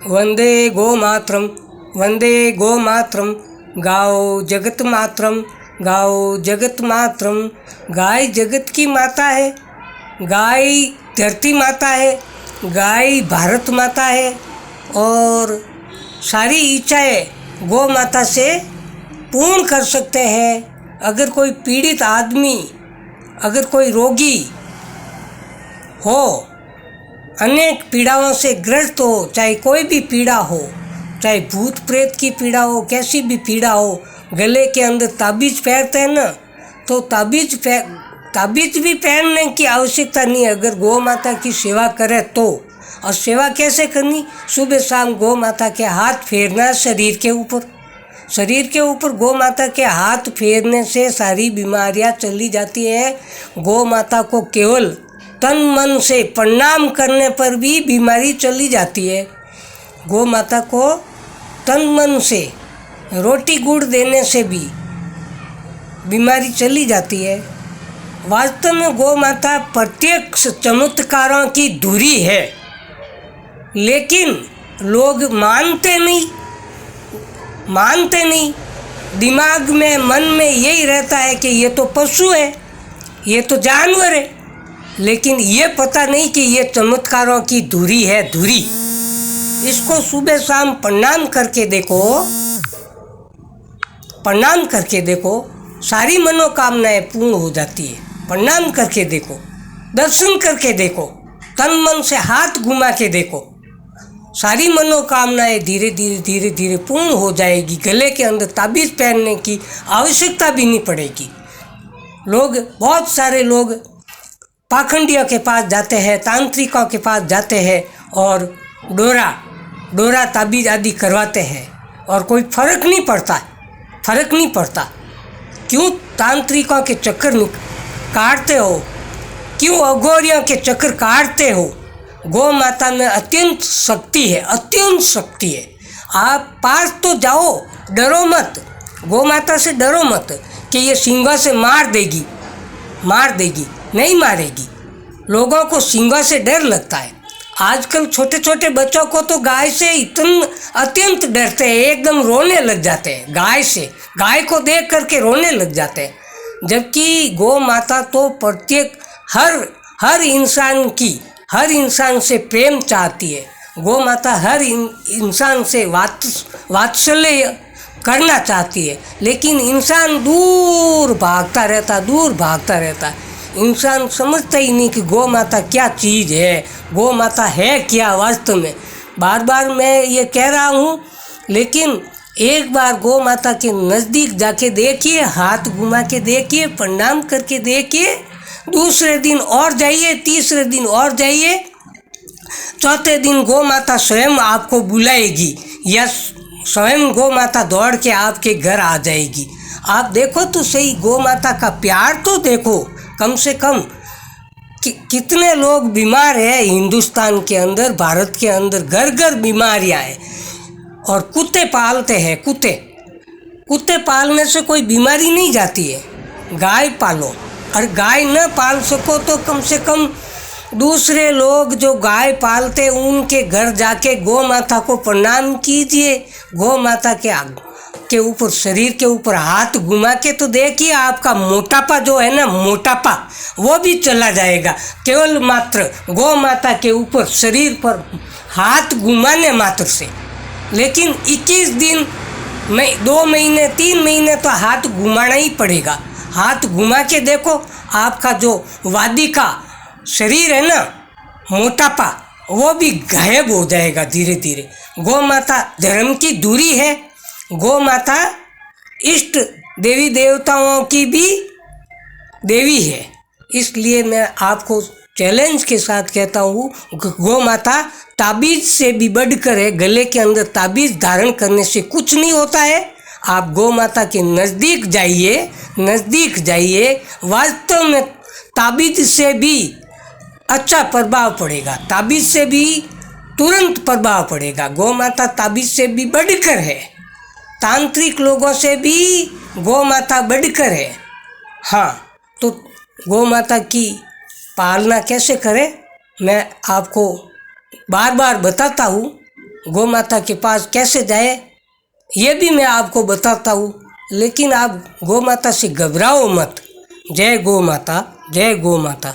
वंदे गोमातरम, वंदे गोमातरम। गाओ जगत मातरम, गाओ जगत मातरम। गाय जगत की माता है, गाय धरती माता है, गाय भारत माता है और सारी इच्छाएं गौ माता से पूर्ण कर सकते हैं। अगर कोई पीड़ित आदमी, अगर कोई रोगी हो, अनेक पीड़ाओं से ग्रस्त हो, चाहे कोई भी पीड़ा हो, चाहे भूत प्रेत की पीड़ा हो, कैसी भी पीड़ा हो, गले के अंदर ताबीज पहनते हैं ना, तो ताबीज भी पहनने की आवश्यकता नहीं है अगर गौ माता की सेवा करे तो। और सेवा कैसे करनी? सुबह शाम गौ माता के हाथ फेरना शरीर के ऊपर, शरीर के ऊपर गौ माता के हाथ फेरने से सारी बीमारियां चली जाती है। गौ माता को केवल तन मन से प्रणाम करने पर भी बीमारी चली जाती है। गौ माता को तन मन से रोटी गुड़ देने से भी बीमारी चली जाती है। वास्तव में गौ माता प्रत्यक्ष चमत्कारों की धुरी है, लेकिन लोग मानते नहीं। दिमाग में, मन में यही रहता है कि ये तो पशु है, ये तो जानवर है, लेकिन ये पता नहीं कि ये चमत्कारों की धुरी है, धुरी। इसको सुबह शाम प्रणाम करके देखो, प्रणाम करके देखो, सारी मनोकामनाएं पूर्ण हो जाती है। प्रणाम करके देखो, दर्शन करके देखो, तन मन से हाथ घुमा के देखो, सारी मनोकामनाएं धीरे धीरे पूर्ण हो जाएगी। गले के अंदर ताबीज़ पहनने की आवश्यकता भी नहीं पड़ेगी। बहुत सारे लोग पाखंडियों के पास जाते हैं, तांत्रिकों के पास जाते हैं और डोरा ताबीज़ आदि करवाते हैं और कोई फर्क नहीं पड़ता। क्यों तांत्रिकों के चक्कर काटते हो? क्यों अघोरियों के चक्कर काटते हो? गौ माता में अत्यंत शक्ति है। आप पास तो जाओ, डरो मत, गौ माता से डरो मत कि ये सींगों से मार देगी, नहीं मारेगी। लोगों को सींगों से डर लगता है। आजकल छोटे छोटे बच्चों को तो गाय से अत्यंत डरते हैं, एकदम रोने लग जाते हैं गाय को देख करके रोने लग जाते हैं। जबकि गौ माता तो प्रत्येक हर इंसान से प्रेम चाहती है। गौ माता हर इंसान से वात्सल्य करना चाहती है, लेकिन इंसान दूर भागता रहता। इंसान समझता ही नहीं कि गौ माता क्या चीज़ है, गौ माता है क्या वास्तव में। बार मैं ये कह रहा हूँ, लेकिन एक बार गौ माता के नज़दीक जाके देखिए, हाथ घुमा के देखिए, प्रणाम करके देखिए। दूसरे दिन और जाइए, तीसरे दिन और जाइए, चौथे दिन गौ माता स्वयं आपको बुलाएगी या स्वयं गौ माता दौड़ के आपके घर आ जाएगी। आप देखो तो सही, गौ माता का प्यार तो देखो कम से कम। कितने लोग बीमार हैं हिंदुस्तान के अंदर, भारत के अंदर, घर बीमारियां हैं। और कुत्ते पालते हैं, कुत्ते पालने से कोई बीमारी नहीं जाती है। गाय पालो, और गाय न पाल सको तो कम से कम दूसरे लोग जो गाय पालते उनके घर जाके गौ माता को प्रणाम कीजिए। गौ माता के ऊपर, शरीर के ऊपर हाथ घुमा के तो देखिए, आपका मोटापा जो है ना, मोटापा वो भी चला जाएगा, केवल मात्र गौ माता के ऊपर शरीर पर हाथ घुमाने मात्र से। लेकिन 21 दिन, 2 महीने, 3 महीने तो हाथ घुमाना ही पड़ेगा। हाथ घुमा के देखो, आपका जो वादी का शरीर है ना, मोटापा, वो भी गायब हो जाएगा धीरे धीरे। गौ माता धर्म की दूरी है। गौ माता इष्ट देवी देवताओं की भी देवी है। इसलिए मैं आपको चैलेंज के साथ कहता हूँ, गौ माता ताबीज़ से भी बढ़कर है। गले के अंदर ताबीज़ धारण करने से कुछ नहीं होता है। आप गौ माता के नज़दीक जाइए, वास्तव में ताबीज़ से भी अच्छा प्रभाव पड़ेगा, ताबीज़ से भी तुरंत प्रभाव पड़ेगा। गौ माता ताबीज़ से भी बढ़कर है, तांत्रिक लोगों से भी गौ माता बढ़कर है। हाँ, तो गौ माता की पालना कैसे करें मैं आपको बार बार बताता हूँ। गौ माता के पास कैसे जाए ये भी मैं आपको बताता हूँ, लेकिन आप गौ माता से घबराओ मत। जय गौ माता, जय गौ माता।